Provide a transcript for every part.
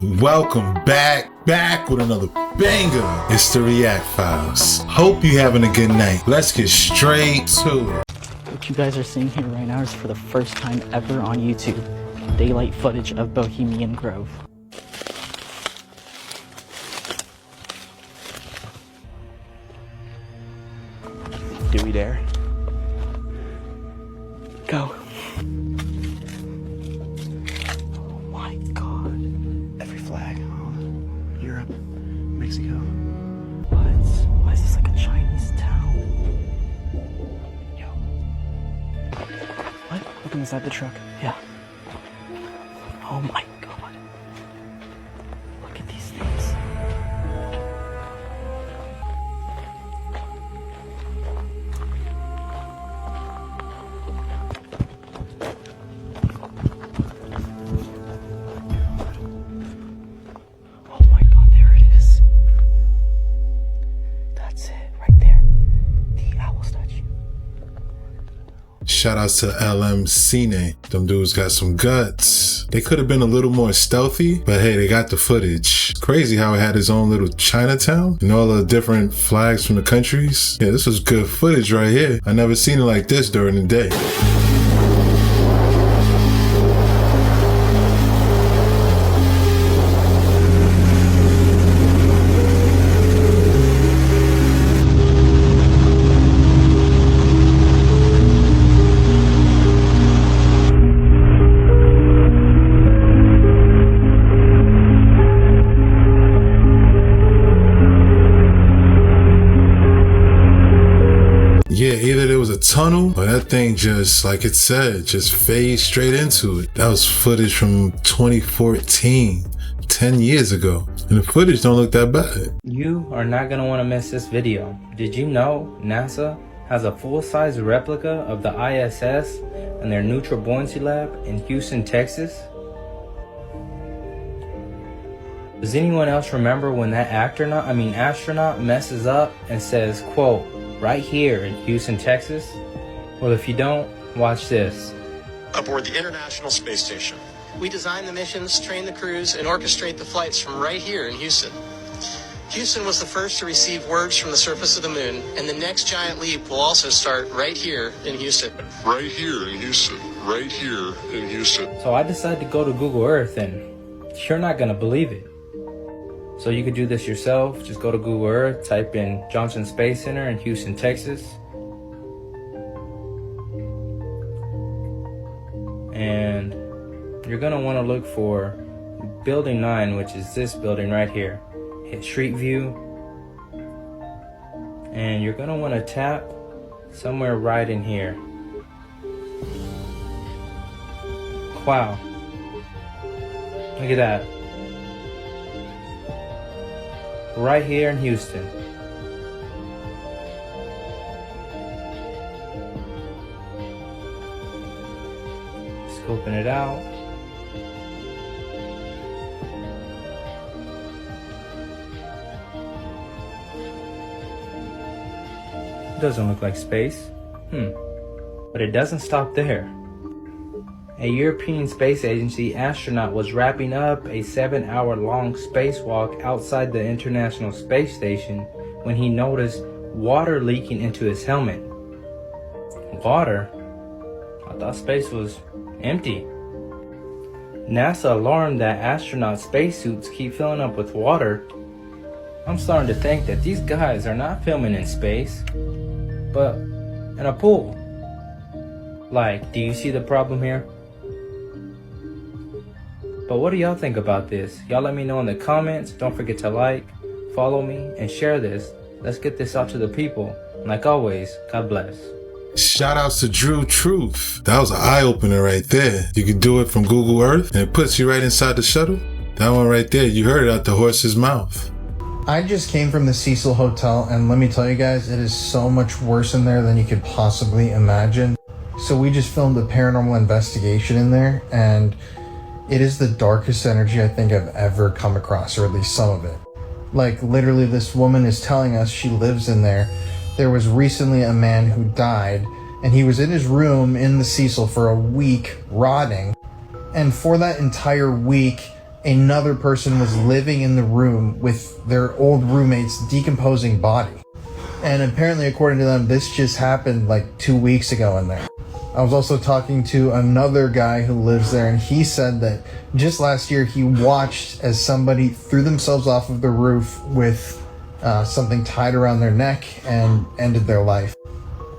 Welcome back with another banger. It's the React Files. Hope you having a good night. Let's get straight to it. What you guys are seeing here right now is for the first time ever on YouTube. Daylight footage of Bohemian Grove. Do we dare? Go. Oh my god. Every flag. Europe, Mexico. What? Why is this like a Chinese town? Yo. What? Looking inside the truck. Yeah. Oh my god. Look at these things. Oh my god, there it is. That's it, right there. The owl statue. Shout outs to LM Cine. Them dudes got some guts. They could have been a little more stealthy, but hey, they got the footage. It's crazy how it had its own little Chinatown and all the different flags from the countries. Yeah, this was good footage right here. I never seen it like this during the day. Yeah, either there was a tunnel or that thing just, like it said, just fades straight into it. That was footage from 2014, 10 years ago. And the footage don't look that bad. You are not going to want to miss this video. Did you know NASA has a full-size replica of the ISS and their neutral buoyancy lab in Houston, Texas? Does anyone else remember when that astronaut messes up and says, quote, right here in Houston, Texas? Well, if you don't, watch this. Aboard the International Space Station. We design the missions, train the crews, and orchestrate the flights from right here in Houston. Houston was the first to receive words from the surface of the moon, and the next giant leap will also start right here in Houston. Right here in Houston. Right here in Houston. So I decided to go to Google Earth, and you're not gonna believe it. So you could do this yourself. Just go to Google Earth, type in Johnson Space Center in Houston, Texas. And you're gonna wanna look for Building 9, which is this building right here. Hit Street View. And you're gonna wanna tap somewhere right in here. Wow. Look at that. Right here in Houston. Scoping it out. Doesn't look like space. But it doesn't stop there. A European Space Agency astronaut was wrapping up a 7-hour-long spacewalk outside the International Space Station when he noticed water leaking into his helmet. Water? I thought space was empty. NASA alarmed that astronaut spacesuits keep filling up with water. I'm starting to think that these guys are not filming in space, but in a pool. Like, do you see the problem here? But what do y'all think about this? Y'all let me know in the comments. Don't forget to like, follow me, and share this. Let's get this out to the people. And like always, God bless. Shout outs to Drew Truth. That was an eye-opener right there. You can do it from Google Earth and it puts you right inside the shuttle. That one right there, you heard it out the horse's mouth. I just came from the Cecil Hotel, and let me tell you guys, it is so much worse in there than you could possibly imagine. So we just filmed a paranormal investigation in there, and it is the darkest energy I think I've ever come across, or at least some of it. Like, literally, this woman is telling us she lives in there. There was recently a man who died, and he was in his room in the Cecil for a week, rotting. And for that entire week, another person was living in the room with their old roommate's decomposing body. And apparently, according to them, this just happened like 2 weeks ago in there. I was also talking to another guy who lives there, and he said that just last year he watched as somebody threw themselves off of the roof with something tied around their neck and ended their life.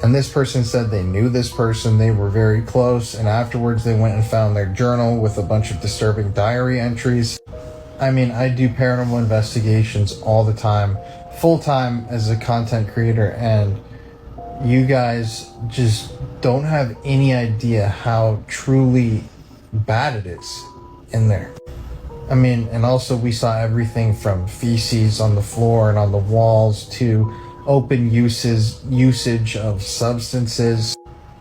And this person said they knew this person, they were very close, and afterwards they went and found their journal with a bunch of disturbing diary entries. I mean, I do paranormal investigations all the time, full-time as a content creator, and you guys just don't have any idea how truly bad it is in there. I mean, and also we saw everything from feces on the floor and on the walls to open usage of substances.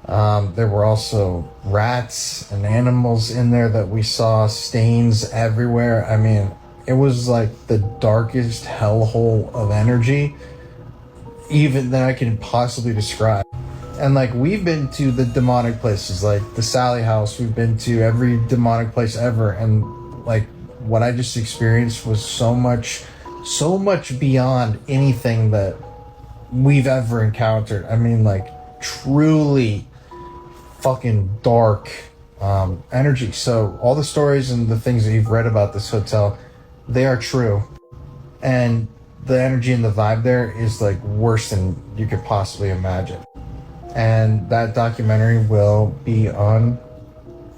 There were also rats and animals in there that we saw, stains everywhere. I mean, it was like the darkest hellhole of energy even that I can possibly describe. And like, we've been to the demonic places, like the Sally House, we've been to every demonic place ever, and like what I just experienced was so much beyond anything that we've ever encountered. I mean, like, truly fucking dark energy. So all the stories and the things that you've read about this hotel, they are true, and the energy and the vibe there is like worse than you could possibly imagine. And that documentary will be on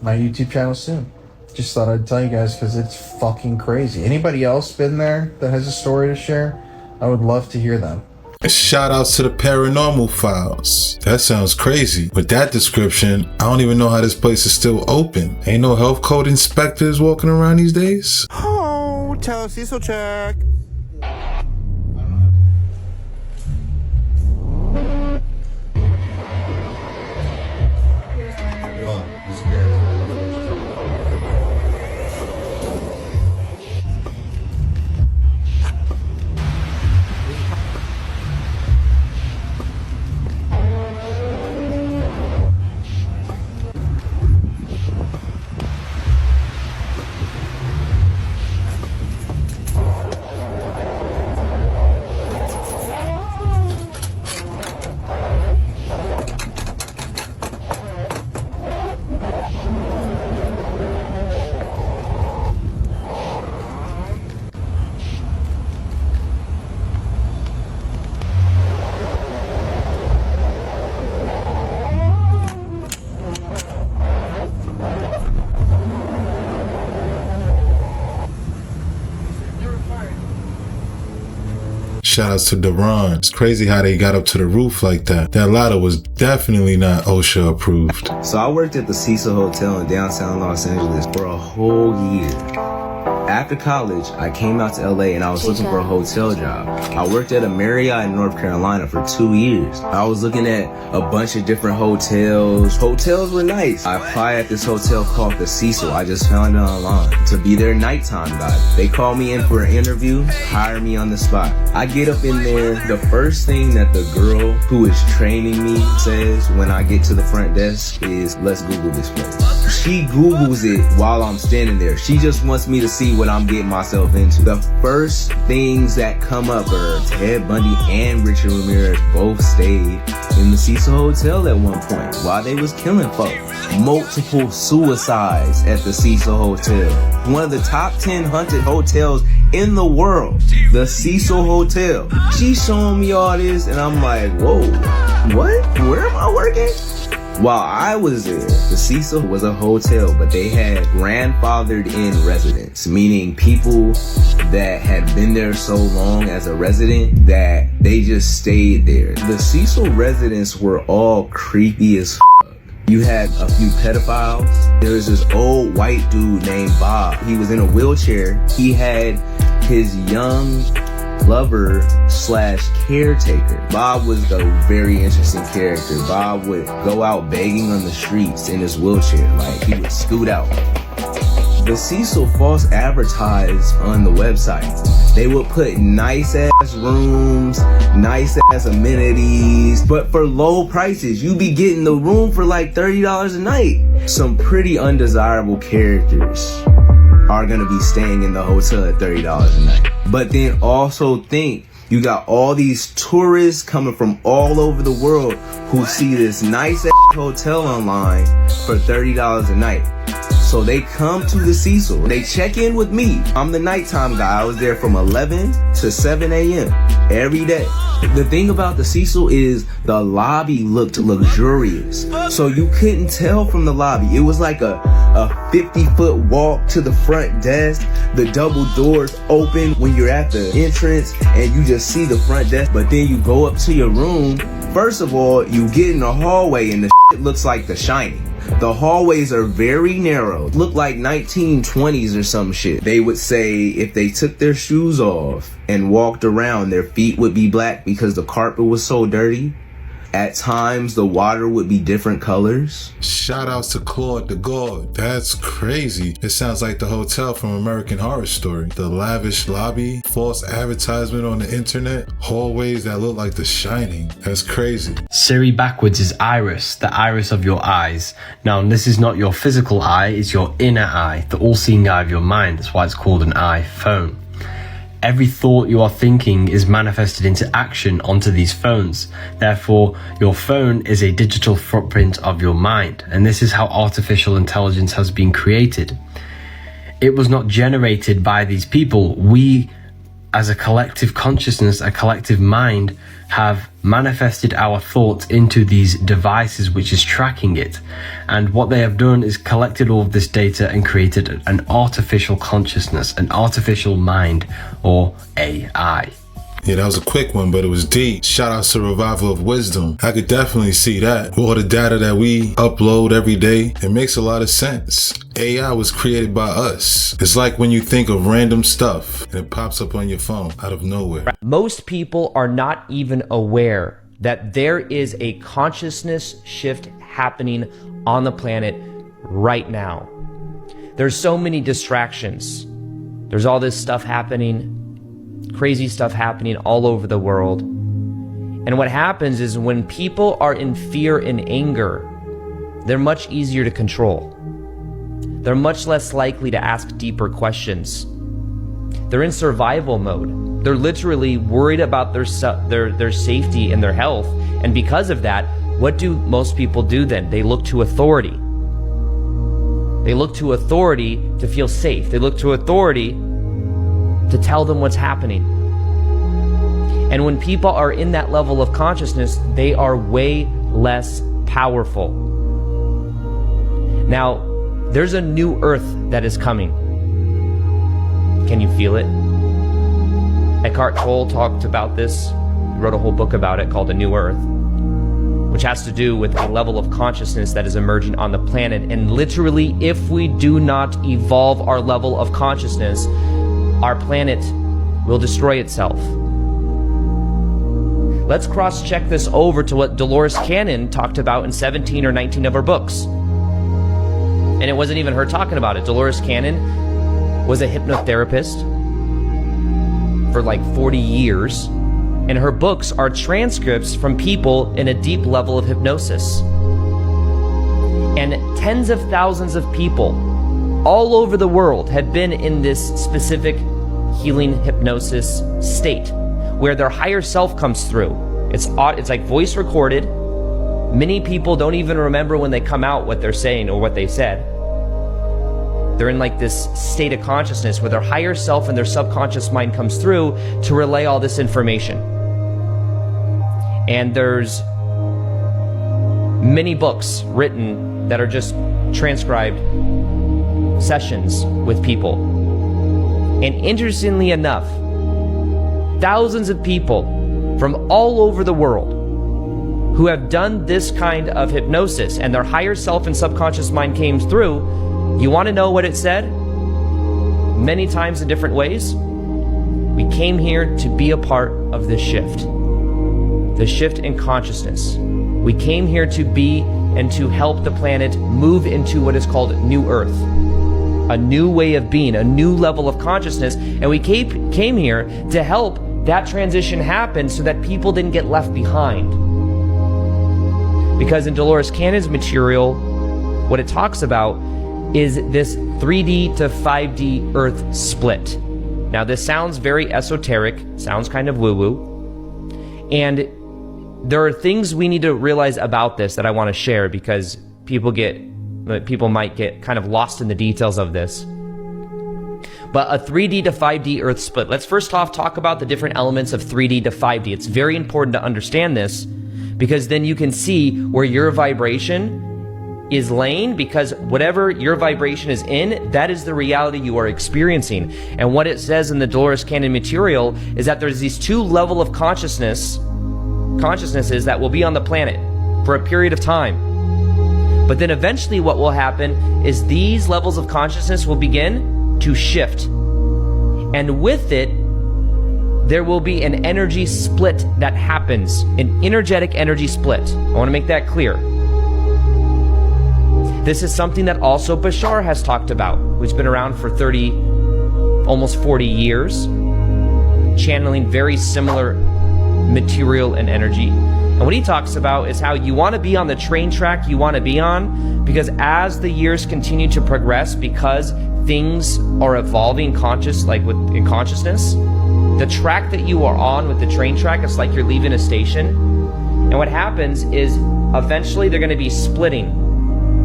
my YouTube channel soon. Just thought I'd tell you guys because it's fucking crazy. Anybody else been there that has a story to share? I would love to hear them. Shout outs to the Paranormal Files. That sounds crazy. With that description, I don't even know how this place is still open. Ain't no health code inspectors walking around these days? Oh, tell Cecil check. Shout outs to Deron. It's crazy how they got up to the roof like that. That ladder was definitely not OSHA approved. So I worked at the Cecil Hotel in downtown Los Angeles for a whole year. After college, I came out to LA and I was looking for a hotel job. I worked at a Marriott in North Carolina for 2 years. I was looking at a bunch of different hotels. Hotels were nice. I applied at this hotel called the Cecil. I just found it online to be their nighttime guide. They called me in for an interview, hire me on the spot. I get up in there. The first thing that the girl who is training me says when I get to the front desk is, "Let's Google this place." She Googles it while I'm standing there. She just wants me to see what I'm getting myself into. The first things that come up are Ted Bundy and Richard Ramirez both stayed in the Cecil Hotel at one point while they was killing folks. Multiple suicides at the Cecil Hotel. One of the top 10 haunted hotels in the world. The Cecil Hotel. She's showing me all this and I'm like, whoa, what? Where am I working? While I was there, the Cecil was a hotel, but they had grandfathered in residents, meaning people that had been there so long as a resident that they just stayed there. The Cecil residents were all creepy as f***. You had a few pedophiles. There was this old white dude named Bob. He was in a wheelchair. He had his young lover / caretaker. Bob was a very interesting character. Bob would go out begging on the streets in his wheelchair. Like, he would scoot out. The Cecil false advertised on the website. They would put nice ass rooms, nice ass amenities, but for low prices. You be getting the room for like $30 a night. Some pretty undesirable characters. are gonna be staying in the hotel at $30 a night. But then also think, you got all these tourists coming from all over the world who see this nice ass hotel online for $30 a night. So they come to the Cecil. They check in with me. I'm the nighttime guy. I was there from 11 to 7 a.m. every day. The thing about the Cecil is the lobby looked luxurious. So you couldn't tell from the lobby. It was like a 50-foot walk to the front desk. The double doors open when you're at the entrance and you just see the front desk. But then you go up to your room. First of all, you get in the hallway and the shit looks like The Shining. The hallways are very narrow, look like 1920s or some shit. They would say if they took their shoes off and walked around, their feet would be black because the carpet was so dirty. At times, the water would be different colors. Shout outs to Claude the God. That's crazy. It sounds like the hotel from American Horror Story. The lavish lobby, false advertisement on the internet, hallways that look like The Shining. That's crazy. Siri backwards is iris, the iris of your eyes. Now, this is not your physical eye, it's your inner eye, the all-seeing eye of your mind. That's why it's called an iPhone. Every thought you are thinking is manifested into action onto these phones. Therefore, your phone is a digital footprint of your mind. And this is how artificial intelligence has been created. It was not generated by these people. We, as a collective consciousness, a collective mind, have manifested our thoughts into these devices which is tracking it. And what they have done is collected all of this data and created an artificial consciousness, an artificial mind, or AI. Yeah, that was a quick one, but it was deep. Shout out to Revival of Wisdom. I could definitely see that. All the data that we upload every day, it makes a lot of sense. AI was created by us. It's like when you think of random stuff and it pops up on your phone out of nowhere. Most people are not even aware that there is a consciousness shift happening on the planet right now. There's so many distractions. There's all this stuff happening, crazy stuff happening all over the world. And what happens is when people are in fear and anger, they're much easier to control. They're much less likely to ask deeper questions. They're in survival mode. They're literally worried about their safety and their health. And because of that, what do most people do then? They look to authority. They look to authority to feel safe. They look to authority to tell them what's happening. And when people are in that level of consciousness, they are way less powerful. Now, there's a new earth that is coming. Can you feel it? Eckhart Tolle talked about this. He wrote a whole book about it called A New Earth, which has to do with a level of consciousness that is emerging on the planet. And literally, if we do not evolve our level of consciousness, our planet will destroy itself. Let's cross-check this over to what Dolores Cannon talked about in 17 or 19 of her books. And it wasn't even her talking about it. Dolores Cannon was a hypnotherapist for like 40 years. And her books are transcripts from people in a deep level of hypnosis. And tens of thousands of people all over the world had been in this specific healing hypnosis state where their higher self comes through. It's like voice recorded. Many people don't even remember when they come out what they're saying or what they said. They're in like this state of consciousness where their higher self and their subconscious mind comes through to relay all this information. And there's many books written that are just transcribed sessions with people. And interestingly enough, thousands of people from all over the world who have done this kind of hypnosis and their higher self and subconscious mind came through, you want to know what it said? Many times in different ways. We came here to be a part of this shift. The shift in consciousness. We came here to be and to help the planet move into what is called New Earth. A new way of being, a new level of consciousness. And we came here to help that transition happen so that people didn't get left behind. Because in Dolores Cannon's material, what it talks about is this 3D to 5D Earth split. Now, this sounds very esoteric, sounds kind of woo-woo, and there are things we need to realize about this that I want to share because people might get kind of lost in the details of this. But a 3D to 5D Earth split. Let's first off talk about the different elements of 3D to 5D. It's very important to understand this because then you can see where your vibration is laying, because whatever your vibration is in, that is the reality you are experiencing. And what it says in the Dolores Cannon material is that there's these two levels of consciousnesses that will be on the planet for a period of time. But then eventually what will happen is these levels of consciousness will begin to shift. And with it, there will be an energy split that happens, an energetic energy split. I want to make that clear. This is something that also Bashar has talked about, who's been around for almost 40 years, channeling very similar material and energy. And what he talks about is how you want to be on the train track you want to be on, because as the years continue to progress, because things are evolving in consciousness, the track that you are on with the train track, it's like you're leaving a station. And what happens is eventually they're going to be splitting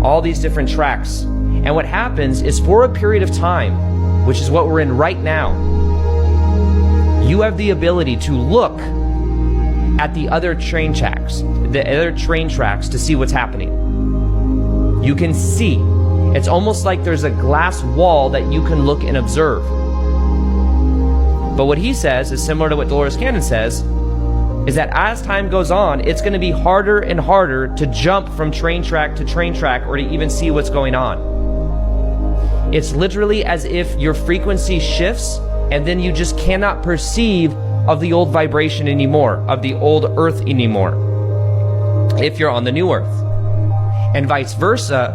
all these different tracks. And what happens is for a period of time, which is what we're in right now, you have the ability to look at the other train tracks, to see what's happening. You can see. It's almost like there's a glass wall that you can look and observe. But what he says is similar to what Dolores Cannon says, is that as time goes on, it's going to be harder and harder to jump from train track to train track or to even see what's going on. It's literally as if your frequency shifts and then you just cannot perceive of the old vibration anymore, of the old earth anymore, if you're on the new earth. And vice versa,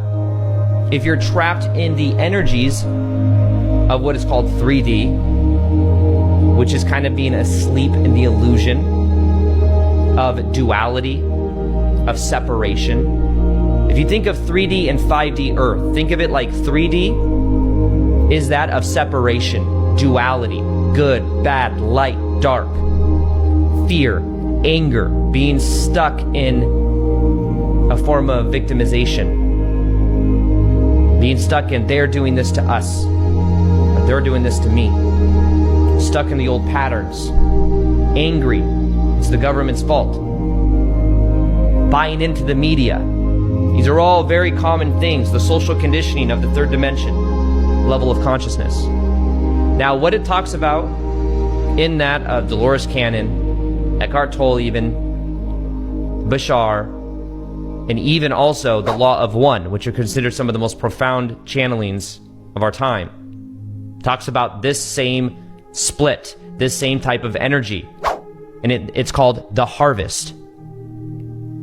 if you're trapped in the energies of what is called 3D, which is kind of being asleep in the illusion of duality, of separation. If you think of 3D and 5D Earth, think of it like 3D is that of separation, duality, good, bad, light, dark, fear, anger, being stuck in a form of victimization, being stuck in they're doing this to us, or they're doing this to me, stuck in the old patterns, angry, it's the government's fault, buying into the media. These are all very common things, the social conditioning of the third dimension level of consciousness. Now, what it talks about in that of Dolores Cannon, Eckhart Tolle even, Bashar, and even also the Law of One, which are considered some of the most profound channelings of our time, talks about this same split, this same type of energy. And it's called the harvest.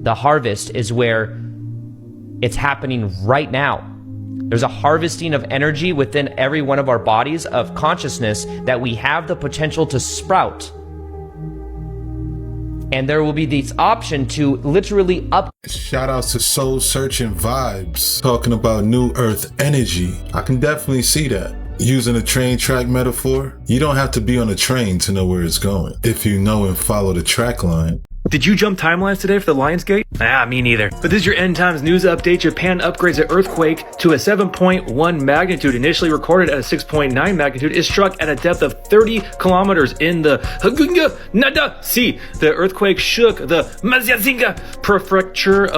The harvest is where it's happening right now. There's a harvesting of energy within every one of our bodies of consciousness that we have the potential to sprout. And there will be this option to literally up. Shout outs to Soul Searching Vibes, talking about new earth energy. I can definitely see that. Using a train track metaphor, you don't have to be on a train to know where it's going, if you know and follow the track line. Did you jump timelines today for the Lionsgate? Me neither. But this is your End Times news update. Japan upgrades an earthquake to a 7.1 magnitude. Initially recorded at a 6.9 magnitude, is struck at a depth of 30 kilometers in the Nada Sea. The earthquake shook the Mazazinga prefecture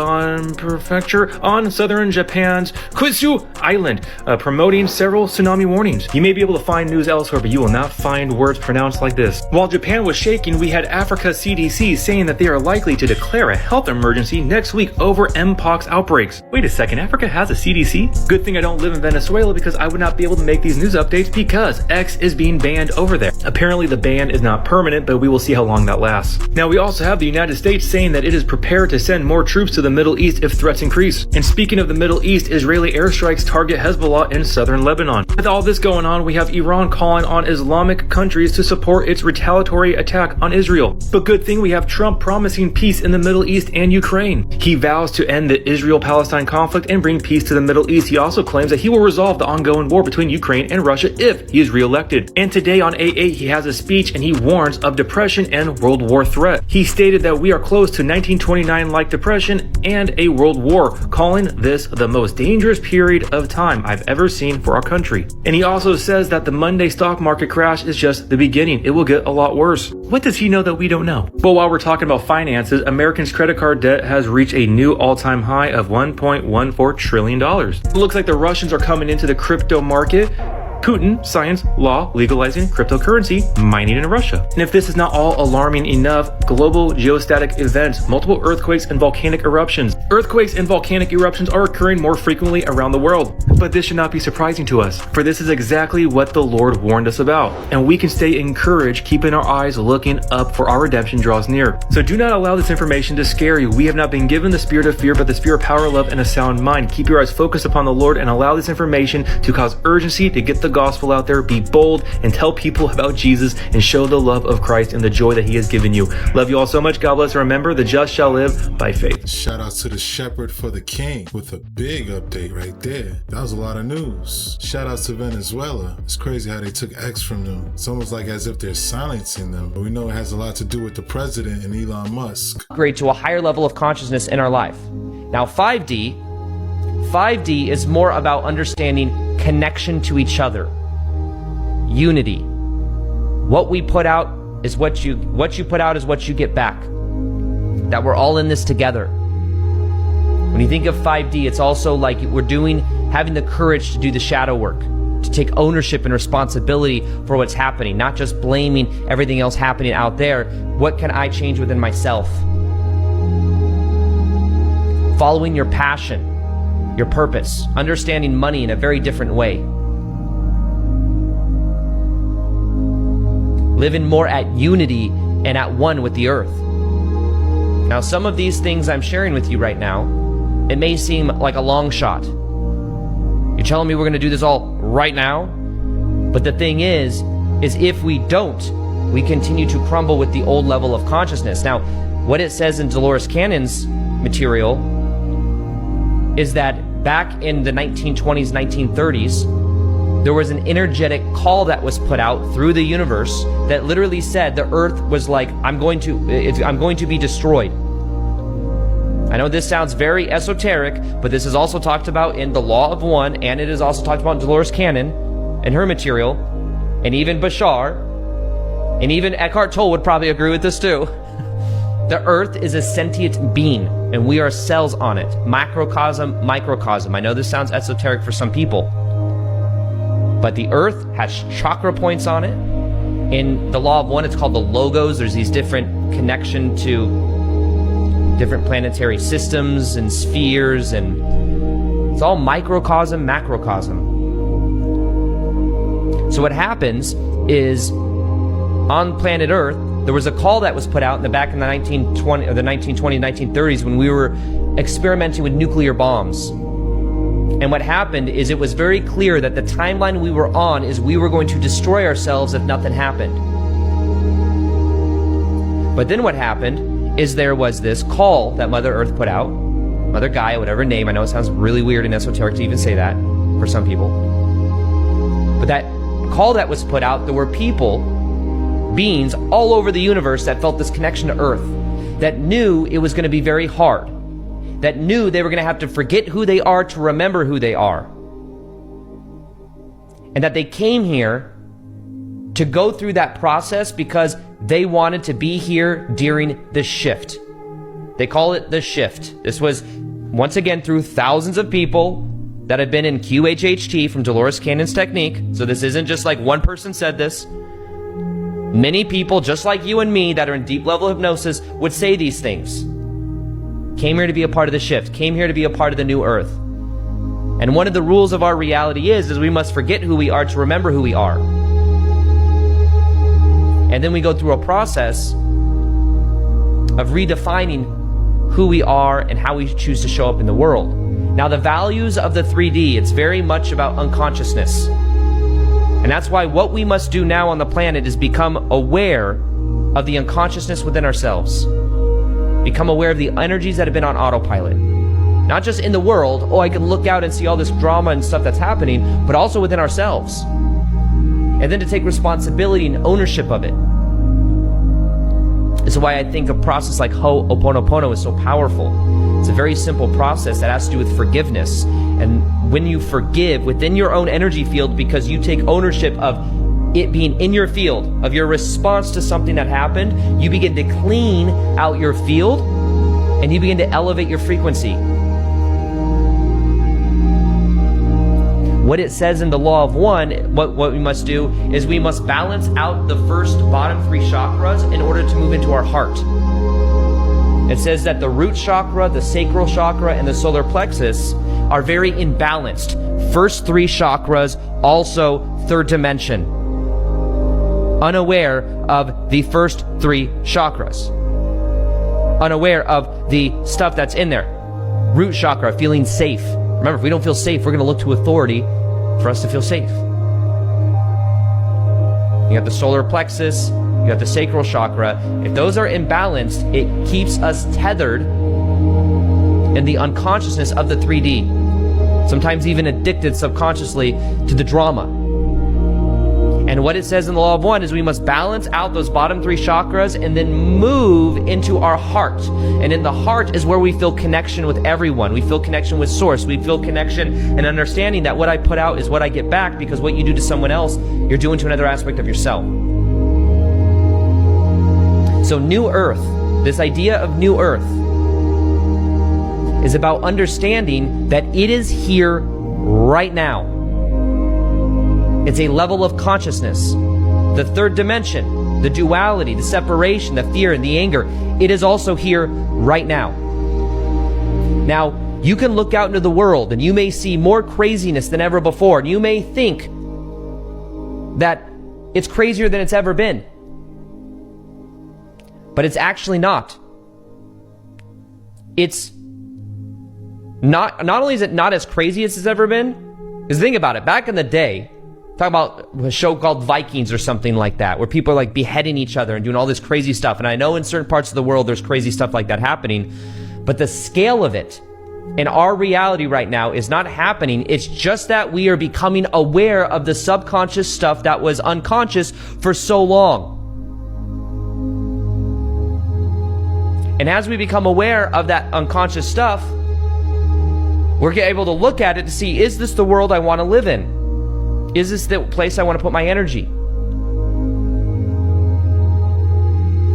on southern Japan's Kyushu Island, promoting several tsunami warnings. You may be able to find news elsewhere, but you will not find words pronounced like this. While Japan was shaking, we had Africa CDC saying that they are likely to declare a health emergency next week over Mpox outbreaks. Wait a second, Africa has a CDC? Good thing I don't live in Venezuela, because I would not be able to make these news updates because X is being banned over there. Apparently the ban is not permanent, but we will see how long that lasts. Now we also have the United States saying that it is prepared to send more troops to the Middle East if threats increase. And speaking of the Middle East, Israeli airstrikes target Hezbollah in southern Lebanon. With all this going on, we have Iran calling on Islamic countries to support its retaliatory attack on Israel. But good thing we have Trump promising peace in the Middle East and Ukraine. He vows to end the Israel-Palestine conflict and bring peace to the Middle East. He also claims that he will resolve the ongoing war between Ukraine and Russia if he is re-elected. And today on 8/8, he has a speech and he warns of depression and World War threat. He stated that we are close to 1929-like depression and a world war, calling this the most dangerous period of time I've ever seen for our country. And he also says that the Monday stock market crash is just the beginning. It will get a lot worse. What does he know that we don't know? But while we're talking about finances, Americans' credit card debt has reached a new all-time high of $1.14 trillion. It looks like the Russians are coming into the crypto market. Putin signs law legalizing cryptocurrency mining in Russia. And if this is not all alarming enough, global geostatic events, multiple earthquakes and volcanic eruptions. Earthquakes and volcanic eruptions are occurring more frequently around the world. But this should not be surprising to us, for this is exactly what the Lord warned us about. And we can stay encouraged, keeping our eyes looking up, for our redemption draws near. So do not allow this information to scare you. We have not been given the spirit of fear, but the spirit of power, love, and a sound mind. Keep your eyes focused upon the Lord and allow this information to cause urgency to get the gospel out there. Be bold and tell people about Jesus and show the love of Christ and the joy that he has given you. Love you all so much. God bless. Remember, the just shall live by faith. Shout out to the shepherd for the king with a big update right there. That was a lot of news. Shout out to Venezuela. It's crazy how they took X from them. It's almost like as if they're silencing them. But we know it has a lot to do with the president and Elon Musk. Upgrade to a higher level of consciousness in our life. Now 5D is more about understanding connection to each other. Unity. What we put out is what you put out is what you get back. That we're all in this together. When you think of 5D, it's also like we're having the courage to do the shadow work, to take ownership and responsibility for what's happening, not just blaming everything else happening out there. What can I change within myself? Following your passion, your purpose, understanding money in a very different way. Living more at unity and at one with the earth. Now, some of these things I'm sharing with you right now, it may seem like a long shot. You're telling me we're going to do this all right now? But the thing is if we don't, we continue to crumble with the old level of consciousness. Now, what it says in Dolores Cannon's material is that back in the 1920s, 1930s, there was an energetic call that was put out through the universe that literally said the earth was like, I'm going to be destroyed. I know this sounds very esoteric, but this is also talked about in the Law of One, and it is also talked about in Dolores Cannon and her material, and even Bashar, and even Eckhart Tolle would probably agree with this too. The earth is a sentient being, and we are cells on it. Macrocosm, microcosm. I know this sounds esoteric for some people, but the earth has chakra points on it. In the Law of One, it's called the logos. There's these different connection to different planetary systems and spheres, and it's all microcosm, macrocosm. So what happens is on planet Earth, there was a call that was put out back in the 1920s, 1930s, when we were experimenting with nuclear bombs. And what happened is it was very clear that the timeline we were on is we were going to destroy ourselves if nothing happened. But then what happened is there was this call that Mother Earth put out, Mother Gaia, whatever name. I know it sounds really weird and esoteric to even say that for some people. But that call that was put out, there were people, beings all over the universe that felt this connection to Earth, that knew it was going to be very hard, that knew they were going to have to forget who they are to remember who they are. And that they came here to go through that process because they wanted to be here during the shift. They call it the shift. This was, once again, through thousands of people that have been in QHHT from Dolores Cannon's technique. So this isn't just like one person said this. Many people, just like you and me, that are in deep level hypnosis would say these things. Came here to be a part of the shift, came here to be a part of the new earth. And one of the rules of our reality is we must forget who we are to remember who we are. And then we go through a process of redefining who we are and how we choose to show up in the world. Now, the values of the 3D, it's very much about unconsciousness. And that's why what we must do now on the planet is become aware of the unconsciousness within ourselves. Become aware of the energies that have been on autopilot. Not just in the world, oh, I can look out and see all this drama and stuff that's happening, but also within ourselves. And then to take responsibility and ownership of it. This is why I think a process like Ho'oponopono is so powerful. It's a very simple process that has to do with forgiveness. And when you forgive within your own energy field, because you take ownership of it being in your field, of your response to something that happened, you begin to clean out your field and you begin to elevate your frequency. What it says in the law of one, what we must do is we must balance out the first bottom 3 chakras in order to move into our heart. It says that the root chakra, the sacral chakra, and the solar plexus are very imbalanced. First 3 chakras, also third dimension. Unaware of the first 3 chakras. Unaware of the stuff that's in there. Root chakra, feeling safe. Remember, if we don't feel safe, we're going to look to authority for us to feel safe. You got the solar plexus, you got the sacral chakra. If those are imbalanced, it keeps us tethered in the unconsciousness of the 3D. Sometimes even addicted subconsciously to the drama. And what it says in the law of one is we must balance out those bottom 3 chakras and then move into our heart. And in the heart is where we feel connection with everyone. We feel connection with source. We feel connection and understanding that what I put out is what I get back, because what you do to someone else, you're doing to another aspect of yourself. So New Earth, this idea of New Earth, is about understanding that it is here right now. It's a level of consciousness. The third dimension, the duality, the separation, the fear, and the anger, it is also here right now. Now, you can look out into the world and you may see more craziness than ever before. And you may think that it's crazier than it's ever been. But it's actually not. It's not only is it not as crazy as it's ever been, because think about it, back in the day, talk about a show called Vikings or something like that, where people are like beheading each other and doing all this crazy stuff. And I know in certain parts of the world there's crazy stuff like that happening, but the scale of it in our reality right now is not happening. It's just that we are becoming aware of the subconscious stuff that was unconscious for so long. And as we become aware of that unconscious stuff, we're able to look at it to see, is this the world I want to live in? Is this the place I want to put my energy?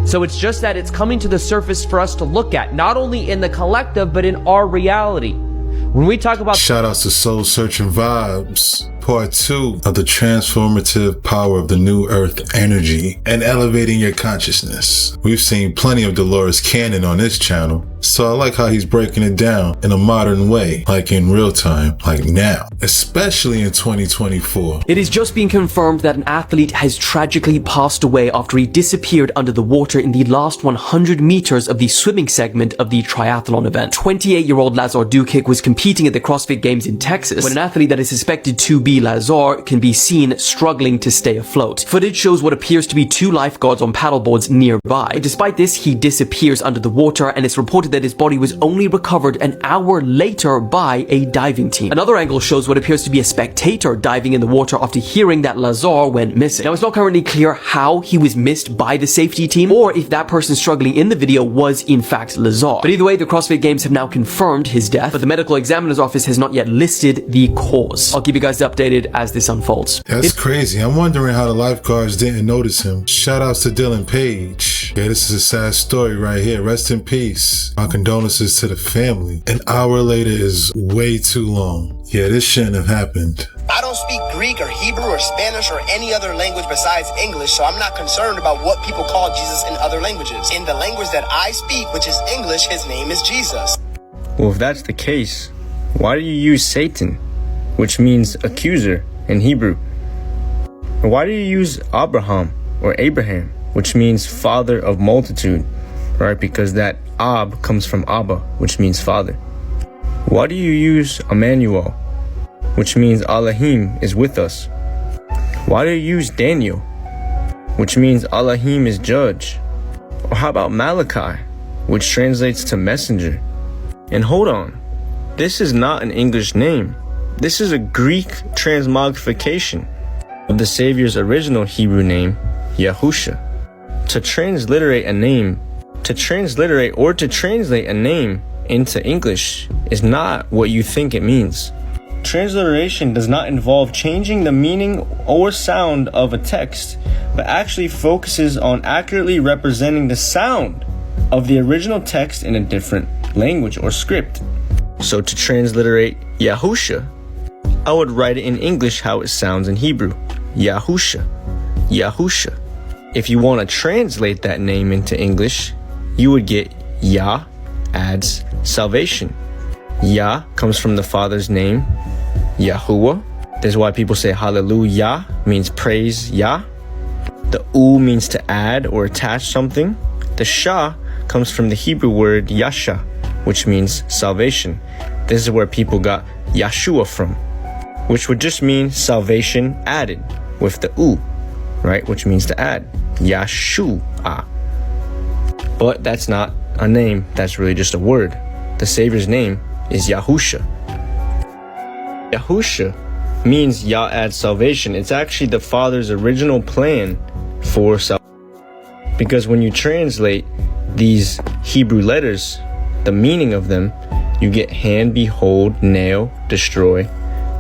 So it's just that it's coming to the surface for us to look at, not only in the collective, but in our reality. When we talk about... Shout outs to Soul Searching Vibes. Part 2 of the transformative power of the New Earth energy and elevating your consciousness. We've seen plenty of Dolores Cannon on this channel, so I like how he's breaking it down in a modern way, like in real time, like now, especially in 2024. It is just being confirmed that an athlete has tragically passed away after he disappeared under the water in the last 100 meters of the swimming segment of the triathlon event. 28-year-old Lazar Dukic was competing at the CrossFit Games in Texas when an athlete that is suspected to be Lazar can be seen struggling to stay afloat. Footage shows what appears to be 2 lifeguards on paddleboards nearby. But despite this, he disappears under the water, and it's reported that his body was only recovered an hour later by a diving team. Another angle shows what appears to be a spectator diving in the water after hearing that Lazar went missing. Now, it's not currently clear how he was missed by the safety team, or if that person struggling in the video was in fact Lazar. But either way, the CrossFit Games have now confirmed his death, but the medical examiner's office has not yet listed the cause. I'll keep you guys updated as this unfolds. That's crazy. I'm wondering how the lifeguards didn't notice him. Shout outs to Dylan Page. Yeah, this is a sad story right here. Rest in peace. My condolences to the family. An hour later is way too long. Yeah, this shouldn't have happened. I don't speak Greek or Hebrew or Spanish or any other language besides English, so I'm not concerned about what people call Jesus in other languages. In the language that I speak, which is English, his name is Jesus. Well, if that's the case, why do you use Satan, which means accuser in Hebrew? Or why do you use Abraham or Abraham, which means father of multitude, right? Because that Ab comes from Abba, which means father. Why do you use Emmanuel, which means Elohim is with us? Why do you use Daniel, which means Elohim is judge? Or how about Malachi, which translates to messenger. And hold on, this is not an English name. This is a Greek transmogrification of the Savior's original Hebrew name, Yahusha. To transliterate a name into English is not what you think it means. Transliteration does not involve changing the meaning or sound of a text, but actually focuses on accurately representing the sound of the original text in a different language or script. So to transliterate Yahusha, I would write it in English how it sounds in Hebrew. Yahusha. Yahusha. If you want to translate that name into English, you would get Yah adds salvation. Yah comes from the Father's name, Yahuwah. This is why people say hallelujah means praise Yah. The U means to add or attach something. The Shah comes from the Hebrew word Yasha, which means salvation. This is where people got Yeshua from, which would just mean salvation added with the U, right? Which means to add. Yeshua. But that's not a name, that's really just a word. The Savior's name is Yahusha. Yahusha means Yah adds salvation. It's actually the Father's original plan for salvation. Because when you translate these Hebrew letters, the meaning of them, you get hand, behold, nail, destroy,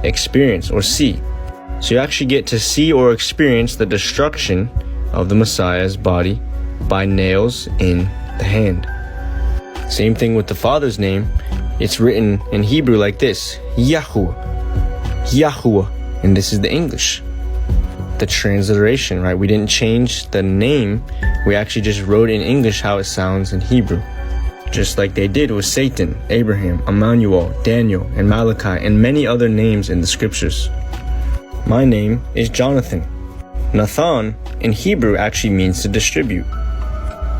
experience, or see. So you actually get to see or experience the destruction of the Messiah's body by nails in the hand. Same thing with the Father's name. It's written in Hebrew like this, Yahuwah, Yahuwah, and this is the English. The transliteration, right? We didn't change the name. We actually just wrote in English how it sounds in Hebrew. Just like they did with Satan, Abraham, Emmanuel, Daniel, and Malachi, and many other names in the scriptures. My name is Jonathan. Nathan in Hebrew actually means to distribute.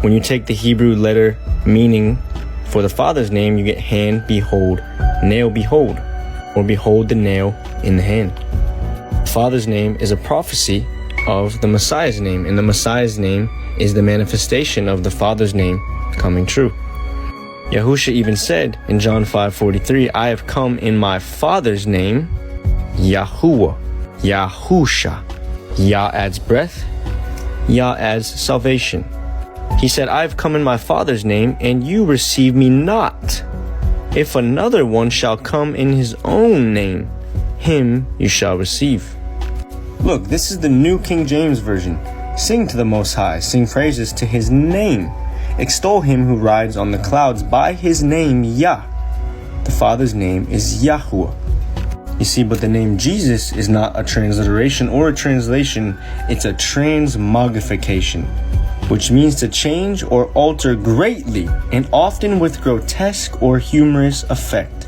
When you take the Hebrew letter meaning for the Father's name, you get hand, behold, nail, behold, or behold the nail in the hand. The Father's name is a prophecy of the Messiah's name, and the Messiah's name is the manifestation of the Father's name coming true. Yahusha even said in John 5:43, I have come in my Father's name, Yahuwah, Yahusha. Yah adds breath, Yah adds salvation. He said, I have come in my Father's name, and you receive me not. If another one shall come in his own name, him you shall receive. Look, this is the New King James Version. Sing to the Most High, sing praises to his name. Extol him who rides on the clouds by his name, Yah. The Father's name is Yahuwah. You see, but the name Jesus is not a transliteration or a translation, it's a transmogrification, which means to change or alter greatly and often with grotesque or humorous effect,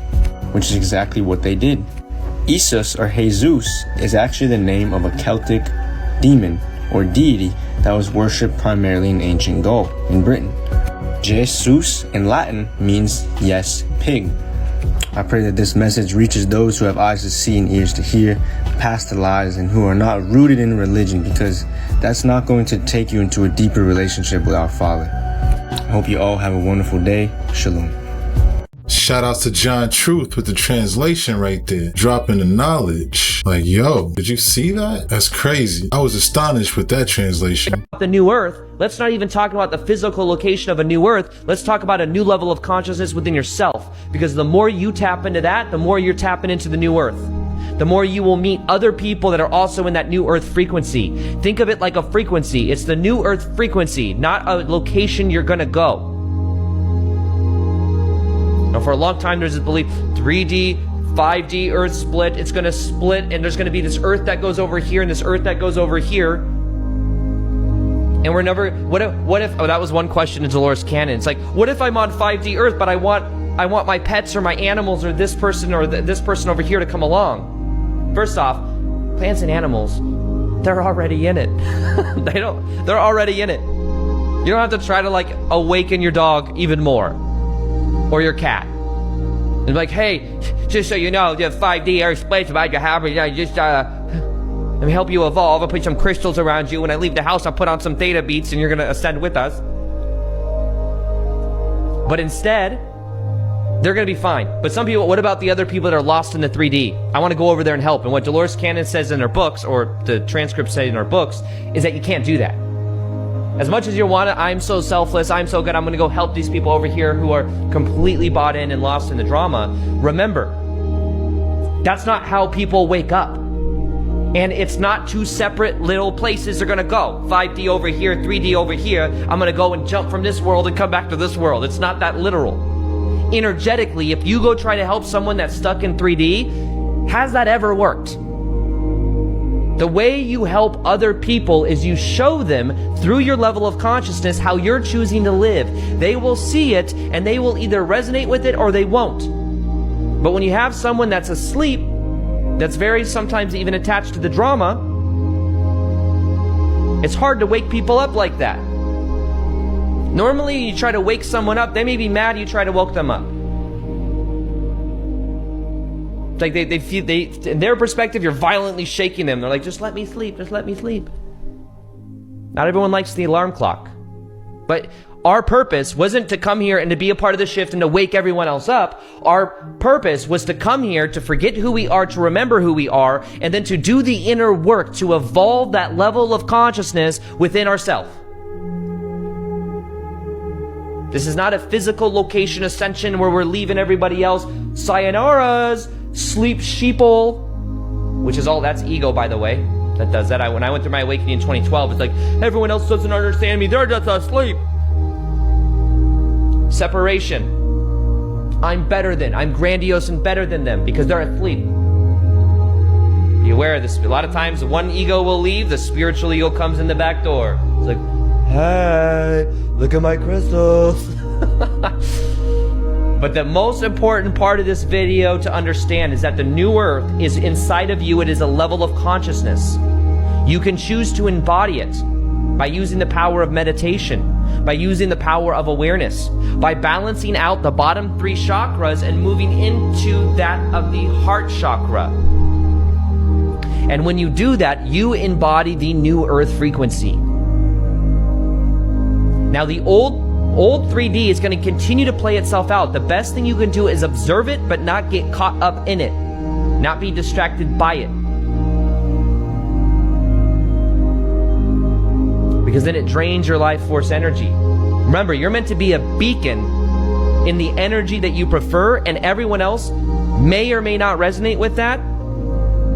which is exactly what they did. Isus or Jesus is actually the name of a Celtic demon or deity that was worshipped primarily in ancient Gaul in Britain. Jesus in Latin means yes, pig. I pray that this message reaches those who have eyes to see and ears to hear, past the lies, and who are not rooted in religion, because that's not going to take you into a deeper relationship with our Father. I hope you all have a wonderful day. Shalom. Shout outs to John Truth with the translation right there, dropping the knowledge. Like, yo, did you see that? That's crazy. I was astonished with that translation. The new earth, let's not even talk about the physical location of a new earth. Let's talk about a new level of consciousness within yourself. Because the more you tap into that, the more you're tapping into the new earth. The more you will meet other people that are also in that new earth frequency. Think of it like a frequency. It's the new earth frequency, not a location you're gonna go. Now, for a long time, there's this belief, 3D, 5D earth split. It's going to split, and there's going to be this earth that goes over here and this earth that goes over here. And we're never, what if, oh, that was one question in Dolores Cannon. It's like, what if I'm on 5D earth, but I want my pets or my animals or this person over here to come along? First off, plants and animals, they're already in it. They're already in it. You don't have to try to like awaken your dog even more. Or your cat. And be like, hey, just so you know, the 5D earth splits about your habit, let me help you evolve. I'll put some crystals around you. When I leave the house, I'll put on some theta beats and you're gonna ascend with us. But instead, they're going to be fine. But some people, what about the other people that are lost in the 3D? I want to go over there and help. And what Dolores Cannon says in her books, or the transcripts say in her books, is that you can't do that. As much as you want to, I'm so selfless, I'm so good, I'm going to go help these people over here who are completely bought in and lost in the drama. Remember, that's not how people wake up. And it's not two separate little places they're going to go. 5D over here, 3D over here. I'm going to go and jump from this world and come back to this world. It's not that literal. Energetically, if you go try to help someone that's stuck in 3D, has that ever worked? The way you help other people is you show them through your level of consciousness how you're choosing to live. They will see it and they will either resonate with it or they won't. But when you have someone that's asleep, that's very sometimes even attached to the drama, it's hard to wake people up like that. Normally you try to wake someone up, they may be mad you try to wake them up. It's like they feel, in their perspective, you're violently shaking them. They're like, just let me sleep, just let me sleep. Not everyone likes the alarm clock. But our purpose wasn't to come here and to be a part of the shift and to wake everyone else up. Our purpose was to come here to forget who we are, to remember who we are, and then to do the inner work to evolve that level of consciousness within ourselves. This is not a physical location ascension where we're leaving everybody else. Sayonara's, sleep sheeple, which is all, that's ego, by the way, that does that. When I went through my awakening in 2012, it's like, everyone else doesn't understand me, they're just asleep. Separation. I'm better than, I'm grandiose and better than them because they're asleep. Be aware of this. A lot of times one ego will leave, the spiritual ego comes in the back door. It's like, hey, look at my crystals. But the most important part of this video to understand is that the new earth is inside of you. It is a level of consciousness. You can choose to embody it by using the power of meditation, by using the power of awareness, by balancing out the bottom 3 chakras and moving into that of the heart chakra. And when you do that, you embody the new earth frequency. Now the old 3D is going to continue to play itself out. The best thing you can do is observe it, but not get caught up in it. Not be distracted by it. Because then it drains your life force energy. Remember, you're meant to be a beacon in the energy that you prefer, and everyone else may or may not resonate with that.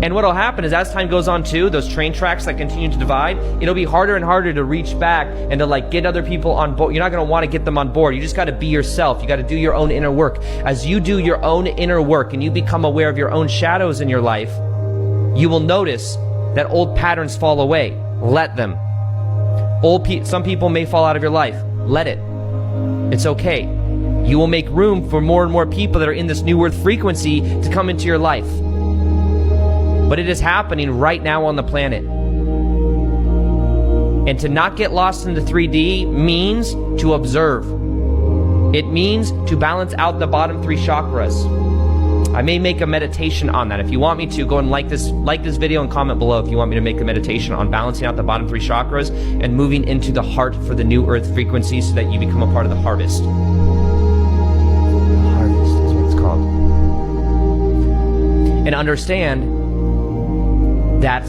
And what'll happen is as time goes on too, those train tracks that continue to divide, it'll be harder and harder to reach back and to like get other people on board. You're not going to want to get them on board. You just got to be yourself. You got to do your own inner work. As you do your own inner work and you become aware of your own shadows in your life, you will notice that old patterns fall away. Let them. Some people may fall out of your life. Let it. It's okay. You will make room for more and more people that are in this new earth frequency to come into your life. But it is happening right now on the planet. And to not get lost in the 3D means to observe. It means to balance out the bottom 3 chakras. I may make a meditation on that. If you want me to, go and like this video and comment below if you want me to make a meditation on balancing out the bottom 3 chakras and moving into the heart for the new earth frequency so that you become a part of the harvest. The harvest is what it's called. And understand that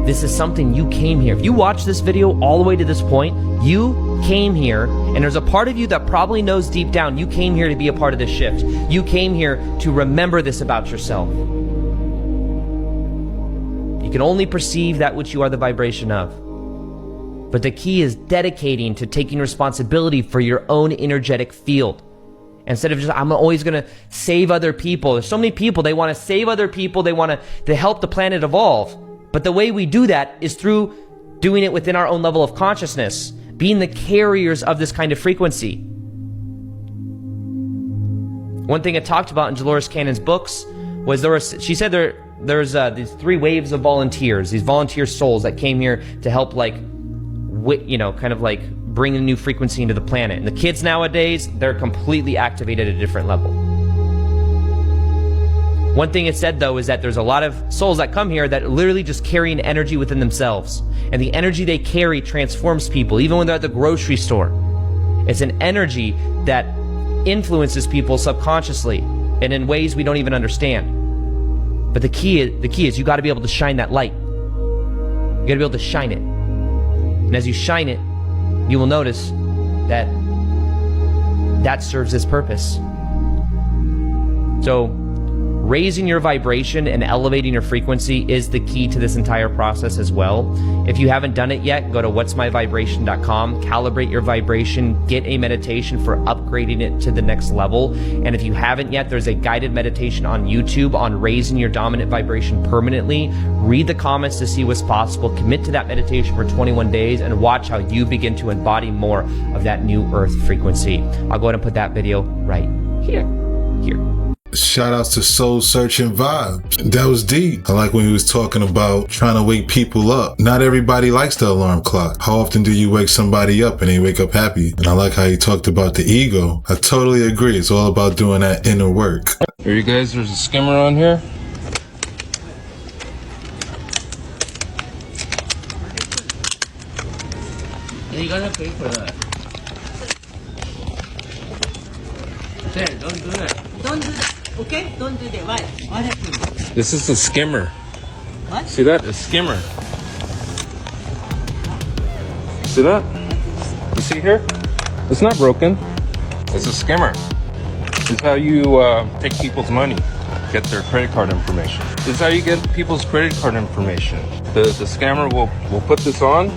this is something you came here. If you watch this video all the way to this point, you came here, and there's a part of you that probably knows deep down you came here to be a part of this shift. You came here to remember this about yourself. You can only perceive that which you are the vibration of. But the key is dedicating to taking responsibility for your own energetic field. Instead of just, I'm always going to save other people. There's so many people, they want to save other people. They want to help the planet evolve. But the way we do that is through doing it within our own level of consciousness, being the carriers of this kind of frequency. One thing it talked about in Dolores Cannon's books was she said there's these 3 waves of volunteers, these volunteer souls that came here to help bring a new frequency into the planet. And the kids nowadays, they're completely activated at a different level. One thing it said though is that there's a lot of souls that come here that literally just carry an energy within themselves. And the energy they carry transforms people, even when they're at the grocery store. It's an energy that influences people subconsciously and in ways we don't even understand. But the key is you got to be able to shine that light. You got to be able to shine it. And as you shine it, you will notice that serves its purpose. So raising your vibration and elevating your frequency is the key to this entire process as well. If you haven't done it yet, go to whatsmyvibration.com, calibrate your vibration, get a meditation for upgrading it to the next level. And if you haven't yet, there's a guided meditation on YouTube on raising your dominant vibration permanently. Read the comments to see what's possible, commit to that meditation for 21 days, and watch how you begin to embody more of that new earth frequency. I'll go ahead and put that video right here. Shout outs to Soul Searching Vibes. That was deep. I like when he was talking about trying to wake people up. Not everybody likes the alarm clock. How often do you wake somebody up and they wake up happy? And I like how he talked about the ego. I totally agree. It's all about doing that inner work. Here you guys, there's a skimmer on here. You gotta pay for that. There, don't do that. Don't do that. Okay? Don't do that. What? What happened? This is a skimmer. What? See that? A skimmer. See that? You see here? It's not broken. It's a skimmer. It's how you take people's money, get their credit card information. This is how you get people's credit card information. The scammer will put this on.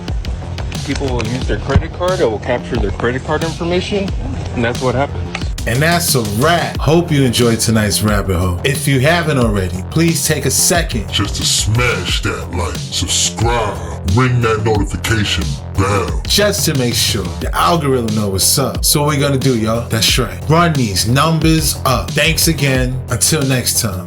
People will use their credit card. It will capture their credit card information, and that's what happens. And that's a wrap. Hope you enjoyed tonight's rabbit hole. If you haven't already, please take a second just to smash that like, subscribe, ring that notification bell, just to make sure the algorithm know what's up. So what we're gonna do, y'all? That's right. Run these numbers up. Thanks again. Until next time.